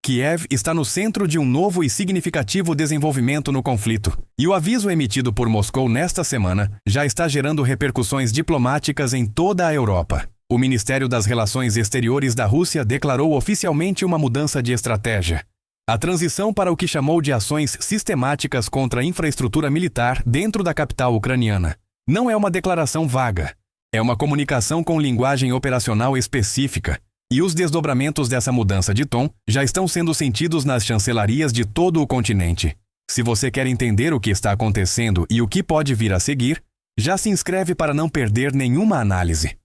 Kiev está no centro de um novo e significativo desenvolvimento no conflito, e o aviso emitido por Moscou nesta semana já está gerando repercussões diplomáticas em toda a Europa. O Ministério das Relações Exteriores da Rússia declarou oficialmente uma mudança de estratégia. A transição para o que chamou de ações sistemáticas contra a infraestrutura militar dentro da capital ucraniana não é uma declaração vaga, é uma comunicação com linguagem operacional específica, e os desdobramentos dessa mudança de tom já estão sendo sentidos nas chancelarias de todo o continente. Se você quer entender o que está acontecendo e o que pode vir a seguir, já se inscreve para não perder nenhuma análise.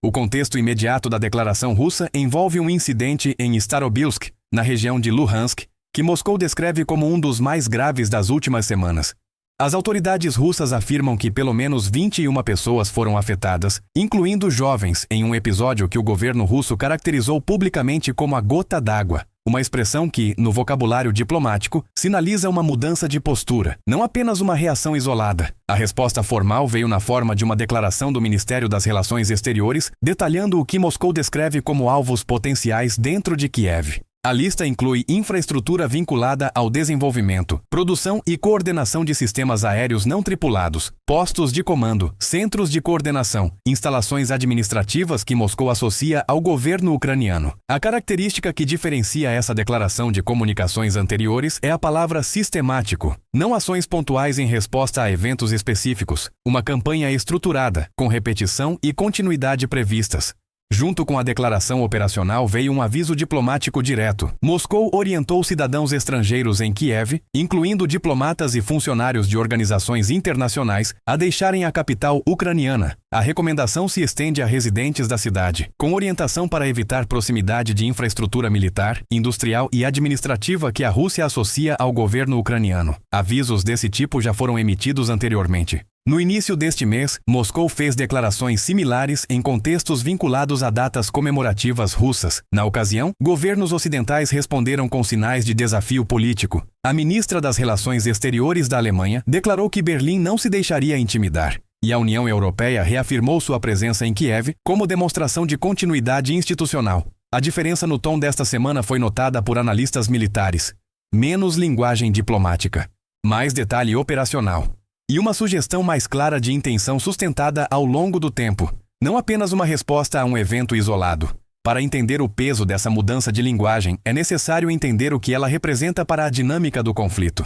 O contexto imediato da declaração russa envolve um incidente em Starobilsk, na região de Luhansk, que Moscou descreve como um dos mais graves das últimas semanas. As autoridades russas afirmam que pelo menos 21 pessoas foram afetadas, incluindo jovens, em um episódio que o governo russo caracterizou publicamente como a gota d'água, uma expressão que, no vocabulário diplomático, sinaliza uma mudança de postura, não apenas uma reação isolada. A resposta formal veio na forma de uma declaração do Ministério das Relações Exteriores, detalhando o que Moscou descreve como alvos potenciais dentro de Kiev. A lista inclui infraestrutura vinculada ao desenvolvimento, produção e coordenação de sistemas aéreos não tripulados, postos de comando, centros de coordenação, instalações administrativas que Moscou associa ao governo ucraniano. A característica que diferencia essa declaração de comunicações anteriores é a palavra sistemático, não ações pontuais em resposta a eventos específicos, uma campanha estruturada, com repetição e continuidade previstas. Junto com a declaração operacional veio um aviso diplomático direto. Moscou orientou cidadãos estrangeiros em Kiev, incluindo diplomatas e funcionários de organizações internacionais, a deixarem a capital ucraniana. A recomendação se estende a residentes da cidade, com orientação para evitar proximidade de infraestrutura militar, industrial e administrativa que a Rússia associa ao governo ucraniano. Avisos desse tipo já foram emitidos anteriormente. No início deste mês, Moscou fez declarações similares em contextos vinculados a datas comemorativas russas. Na ocasião, governos ocidentais responderam com sinais de desafio político. A ministra das Relações Exteriores da Alemanha declarou que Berlim não se deixaria intimidar, e a União Europeia reafirmou sua presença em Kiev como demonstração de continuidade institucional. A diferença no tom desta semana foi notada por analistas militares. Menos linguagem diplomática, mais detalhe operacional. E uma sugestão mais clara de intenção sustentada ao longo do tempo, não apenas uma resposta a um evento isolado. Para entender o peso dessa mudança de linguagem, é necessário entender o que ela representa para a dinâmica do conflito.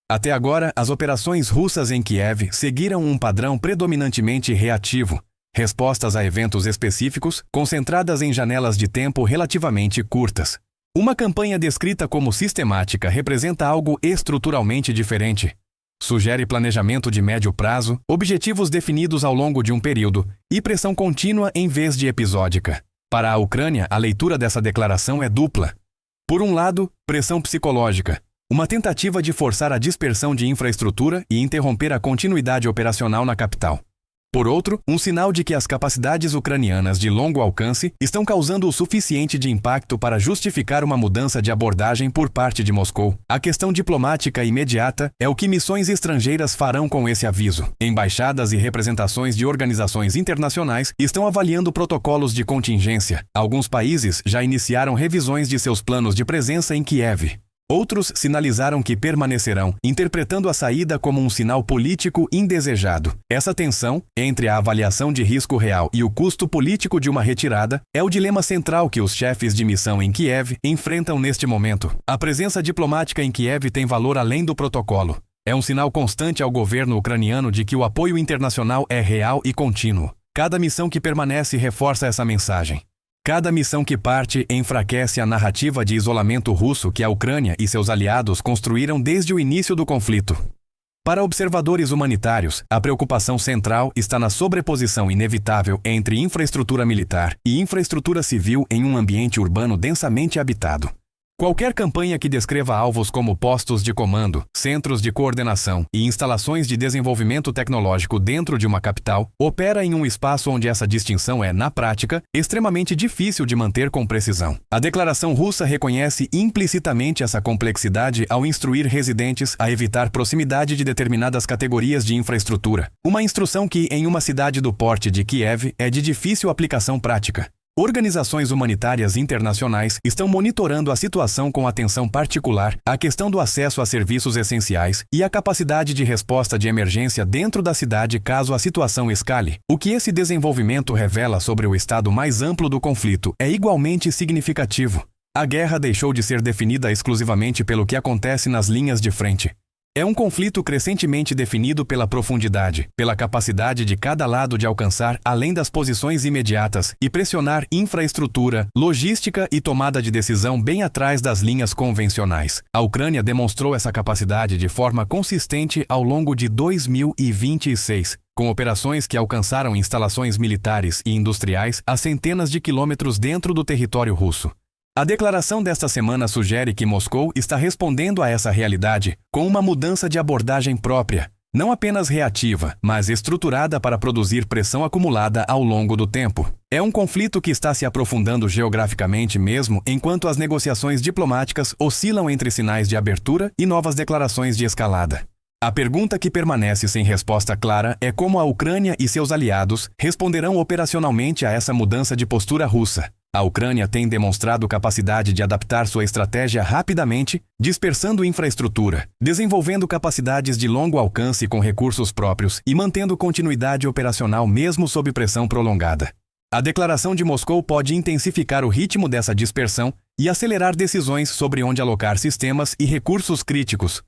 Até agora, as operações russas em Kiev seguiram um padrão predominantemente reativo, respostas a eventos específicos, concentradas em janelas de tempo relativamente curtas. Uma campanha descrita como sistemática representa algo estruturalmente diferente. Sugere planejamento de médio prazo, objetivos definidos ao longo de um período e pressão contínua em vez de episódica. Para a Ucrânia, a leitura dessa declaração é dupla. Por um lado, pressão psicológica, uma tentativa de forçar a dispersão de infraestrutura e interromper a continuidade operacional na capital. Por outro, um sinal de que as capacidades ucranianas de longo alcance estão causando o suficiente de impacto para justificar uma mudança de abordagem por parte de Moscou. A questão diplomática imediata é o que missões estrangeiras farão com esse aviso. Embaixadas e representações de organizações internacionais estão avaliando protocolos de contingência. Alguns países já iniciaram revisões de seus planos de presença em Kiev. Outros sinalizaram que permanecerão, interpretando a saída como um sinal político indesejado. Essa tensão, entre a avaliação de risco real e o custo político de uma retirada, é o dilema central que os chefes de missão em Kiev enfrentam neste momento. A presença diplomática em Kiev tem valor além do protocolo. É um sinal constante ao governo ucraniano de que o apoio internacional é real e contínuo. Cada missão que permanece reforça essa mensagem. Cada missão que parte enfraquece a narrativa de isolamento russo que a Ucrânia e seus aliados construíram desde o início do conflito. Para observadores humanitários, a preocupação central está na sobreposição inevitável entre infraestrutura militar e infraestrutura civil em um ambiente urbano densamente habitado. Qualquer campanha que descreva alvos como postos de comando, centros de coordenação e instalações de desenvolvimento tecnológico dentro de uma capital opera em um espaço onde essa distinção é, na prática, extremamente difícil de manter com precisão. A declaração russa reconhece implicitamente essa complexidade ao instruir residentes a evitar proximidade de determinadas categorias de infraestrutura, uma instrução que, em uma cidade do porte de Kiev, é de difícil aplicação prática. Organizações humanitárias internacionais estão monitorando a situação com atenção particular à questão do acesso a serviços essenciais e a capacidade de resposta de emergência dentro da cidade caso a situação escale. O que esse desenvolvimento revela sobre o estado mais amplo do conflito é igualmente significativo. A guerra deixou de ser definida exclusivamente pelo que acontece nas linhas de frente. É um conflito crescentemente definido pela profundidade, pela capacidade de cada lado de alcançar além das posições imediatas e pressionar infraestrutura, logística e tomada de decisão bem atrás das linhas convencionais. A Ucrânia demonstrou essa capacidade de forma consistente ao longo de 2026, com operações que alcançaram instalações militares e industriais a centenas de quilômetros dentro do território russo. A declaração desta semana sugere que Moscou está respondendo a essa realidade com uma mudança de abordagem própria, não apenas reativa, mas estruturada para produzir pressão acumulada ao longo do tempo. É um conflito que está se aprofundando geograficamente mesmo enquanto as negociações diplomáticas oscilam entre sinais de abertura e novas declarações de escalada. A pergunta que permanece sem resposta clara é como a Ucrânia e seus aliados responderão operacionalmente a essa mudança de postura russa. A Ucrânia tem demonstrado capacidade de adaptar sua estratégia rapidamente, dispersando infraestrutura, desenvolvendo capacidades de longo alcance com recursos próprios e mantendo continuidade operacional mesmo sob pressão prolongada. A declaração de Moscou pode intensificar o ritmo dessa dispersão e acelerar decisões sobre onde alocar sistemas e recursos críticos.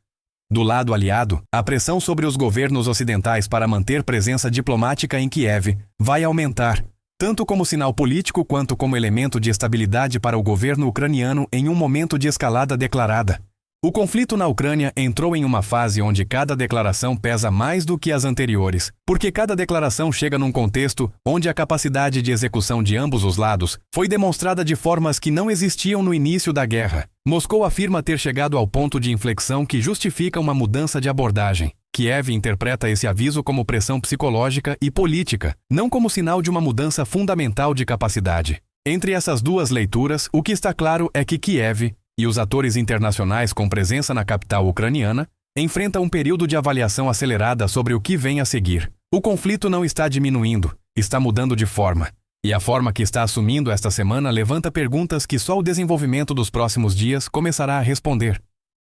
Do lado aliado, a pressão sobre os governos ocidentais para manter presença diplomática em Kiev vai aumentar, tanto como sinal político quanto como elemento de estabilidade para o governo ucraniano em um momento de escalada declarada. O conflito na Ucrânia entrou em uma fase onde cada declaração pesa mais do que as anteriores, porque cada declaração chega num contexto onde a capacidade de execução de ambos os lados foi demonstrada de formas que não existiam no início da guerra. Moscou afirma ter chegado ao ponto de inflexão que justifica uma mudança de abordagem. Kiev interpreta esse aviso como pressão psicológica e política, não como sinal de uma mudança fundamental de capacidade. Entre essas duas leituras, o que está claro é que Kiev e os atores internacionais com presença na capital ucraniana enfrentam um período de avaliação acelerada sobre o que vem a seguir. O conflito não está diminuindo, está mudando de forma. E a forma que está assumindo esta semana levanta perguntas que só o desenvolvimento dos próximos dias começará a responder.